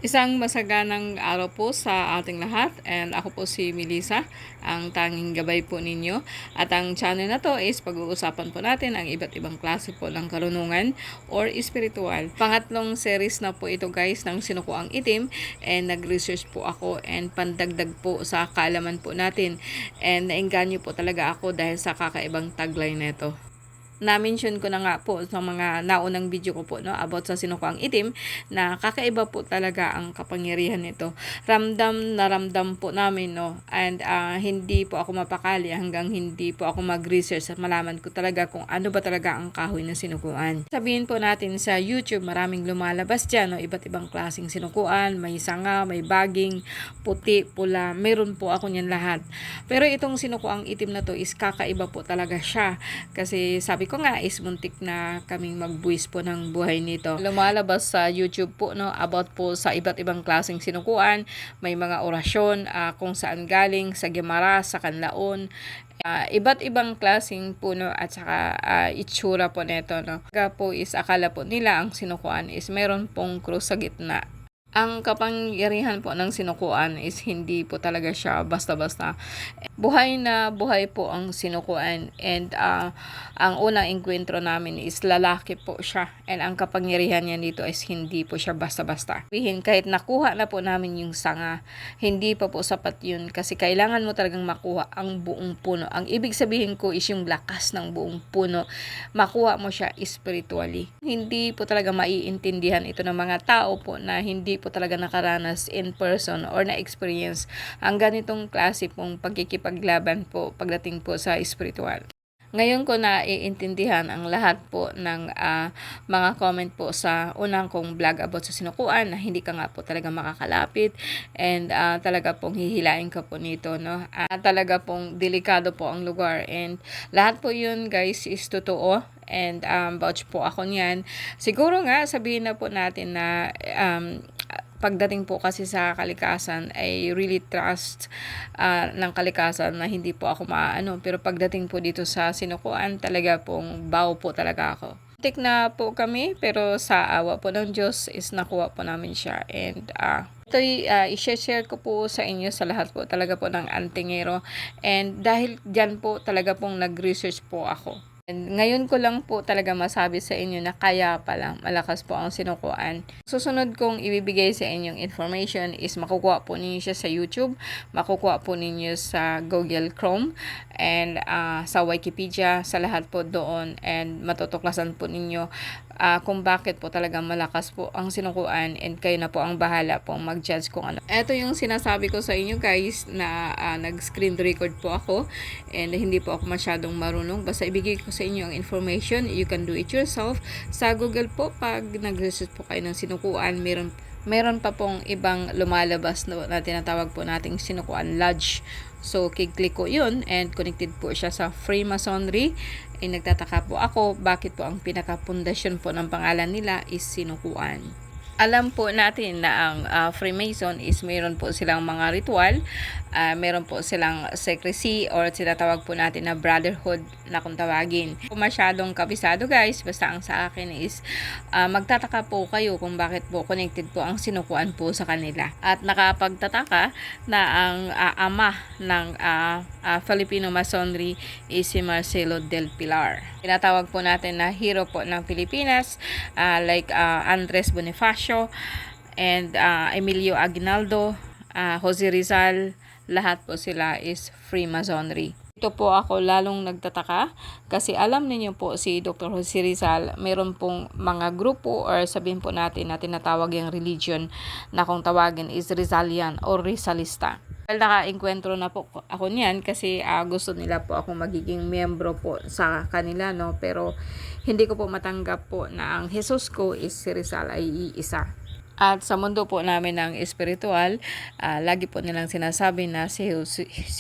Isang masaganang araw po sa ating lahat, and ako po si Melissa, ang tanging gabay po ninyo. At ang channel na to is pag-uusapan po natin ang iba't ibang klase po ng karunungan or spiritual. Pangatlong series na po ito guys ng Sinukuang Itim, and nag-research po ako and pandagdag po sa kaalaman po natin. And naengganyo po talaga ako dahil sa kakaibang tagline nito. Na-mention ko na nga po sa mga naunang video ko po, no, about sa Sinukuang Itim, na kakaiba po talaga ang kapangyarihan nito. Ramdam na ramdam po namin, no, and hindi po ako mapakali hanggang hindi po ako mag-research at malaman ko talaga kung ano ba talaga ang kahoy ng sinukuan. Sabihin po natin sa YouTube, maraming lumalabas dyan, no, iba't ibang klaseng sinukuan, may sanga, may baging, puti, pula, meron po ako niyan lahat. Pero itong Sinukuang Itim na to is kakaiba po talaga siya, kasi sabi ko nga is muntik na kaming magbuwis po ng buhay nito. Lumalabas sa YouTube po, no, about po sa iba't ibang klaseng sinukuan, may mga orasyon kung saan galing, sa Gemara, sa Kanlaon, iba't ibang klaseng puno at saka itsura po nito, no. Kaya po is akala po nila ang sinukuan is meron pong krus sa gitna. Ang kapangyarihan po ng sinukuan is hindi po talaga siya basta-basta. Buhay na buhay po ang sinukuan, and ang unang engkwentro namin is lalaki po siya, and ang kapangyarihan niya dito is hindi po siya basta-basta. Kahit nakuha na po namin yung sanga, hindi pa po sapat yun, kasi kailangan mo talagang makuha ang buong puno. Ang ibig sabihin ko is yung lakas ng buong puno, makuha mo siya spiritually. Hindi po talaga maiintindihan ito ng mga tao po na hindi po talaga nakaranas in person or na-experience ang ganitong klase pong pagkikipaglaban po pagdating po sa spiritual. Ngayon ko na iintindihan ang lahat po ng mga comment po sa unang kong vlog about sa sinukuan, na hindi ka nga po talaga makakalapit, and talaga pong hihilain ka po nito, no. Talaga pong delikado po ang lugar, and lahat po yun guys is totoo, and vouch po ako niyan. Siguro nga sabihin na po natin na pagdating po kasi sa kalikasan, I really trust ng kalikasan na hindi po ako maaano. Pero pagdating po dito sa sinukuan, talaga pong bow po talaga ako. Tik na po kami, pero sa awa po ng Diyos is nakuha po namin siya. And ito i-share ko po sa inyo sa lahat po talaga po ng Antingero. And dahil dyan po talaga pong nag-research po ako. And ngayon ko lang po talaga masabi sa inyo na kaya pala malakas po ang sinukuan. Susunod kong ibibigay sa inyong information is makukuha po ninyo siya sa YouTube, makukuha po ninyo sa Google Chrome, and sa Wikipedia, sa lahat po doon, and matutuklasan po ninyo kung bakit po talaga malakas po ang sinukuan, and kayo na po ang bahala po mag-judge kung ano. Ito yung sinasabi ko sa inyo guys na nag-screen record po ako, and hindi po ako masyadong marunong. Basta ibigay ko sa inyo ang information, you can do it yourself. Sa Google po, pag nag-research po kayo ng sinukuan, meron pa pong ibang lumalabas na tinatawag po nating Sinukuan Lodge. So, kiklik ko yun, and connected po siya sa Freemasonry. Nagtataka po ako bakit po ang pinaka-pundasyon po ng pangalan nila is sinukuan. Alam po natin na ang Freemason is mayroon po silang mga ritual, mayroon po silang secrecy or tinatawag po natin na brotherhood na kung tawagin. Kung masyadong kabisado guys, basta ang sa akin is magtataka po kayo kung bakit po connected po ang sinukuan po sa kanila. At nakapagtataka na ang ama ng Filipino Masonry is si Marcelo del Pilar. Tinatawag po natin na hero po ng Pilipinas, like Andres Bonifacio and Emilio Aguinaldo, Jose Rizal, lahat po sila is Freemasonry. Ito po ako lalong nagtataka kasi alam niyo po si Dr. Jose Rizal, meron pong mga grupo or sabihin po natin na tinatawag yung religion na kung tawagin is Rizalian or Rizalista. Naka-enkwentro na po ako niyan kasi gusto nila po ako magiging miyembro po sa kanila, no, pero hindi ko po matanggap po na ang Jesus ko is si Rizal ay iisa. At sa mundo po namin ng espiritual, lagi po nilang sinasabi na si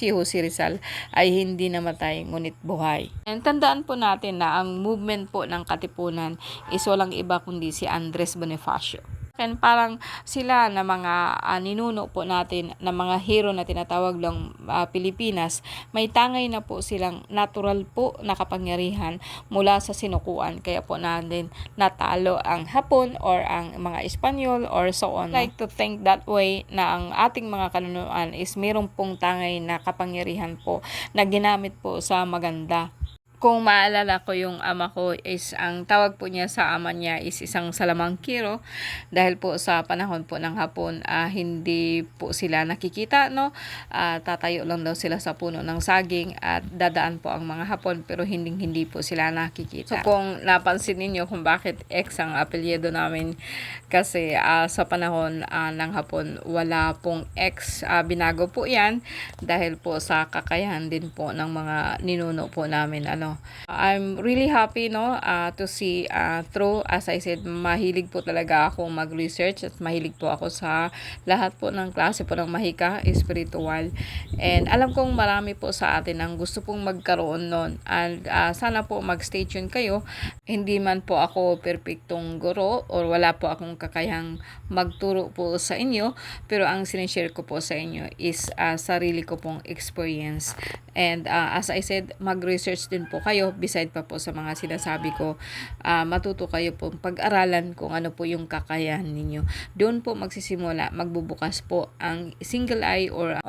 Jose Rizal ay hindi namatay ngunit buhay. And tandaan po natin na ang movement po ng Katipunan is walang iba kundi si Andres Bonifacio. Parang sila na mga ninuno po natin na mga hero na tinatawag lang Pilipinas, may tangay na po silang natural po na kapangyarihan mula sa sinukuan. Kaya po natin natalo ang Hapon or ang mga Espanyol or so on. I like to think that way na ang ating mga kanunuan is mayroong pong tangay na kapangyarihan po na ginamit po sa maganda. Kung maalala ko, yung ama ko is, ang tawag po niya sa ama niya is isang salamangkiro, dahil po sa panahon po ng Hapon, hindi po sila nakikita, no? Tatayo lang daw sila sa puno ng saging at dadaan po ang mga Hapon, pero hindi po sila nakikita. So kung napansin niyo kung bakit X ang apelyido namin, kasi sa panahon ng Hapon wala pong X, binago po yan dahil po sa kakayahan din po ng mga ninuno po namin. I'm really happy, no, to see through, as I said, mahilig po talaga ako mag-research at mahilig po ako sa lahat po ng klase po ng mahika, spiritual. And alam kong marami po sa atin ang gusto pong magkaroon nun. And sana po mag-stay tuned kayo. Hindi man po ako perfectong guro or wala po akong kakayang magturo po sa inyo, pero ang sinishare ko po sa inyo is sarili ko pong experience. And as I said, mag-research din po kayo beside pa po sa mga sinasabi ko. Matuto kayo po pag-aralan kung ano po yung kakayahan ninyo. Doon po magsisimula, magbubukas po ang single eye or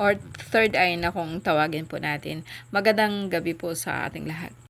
third eye na kung tawagin po natin. Magandang gabi po sa ating lahat.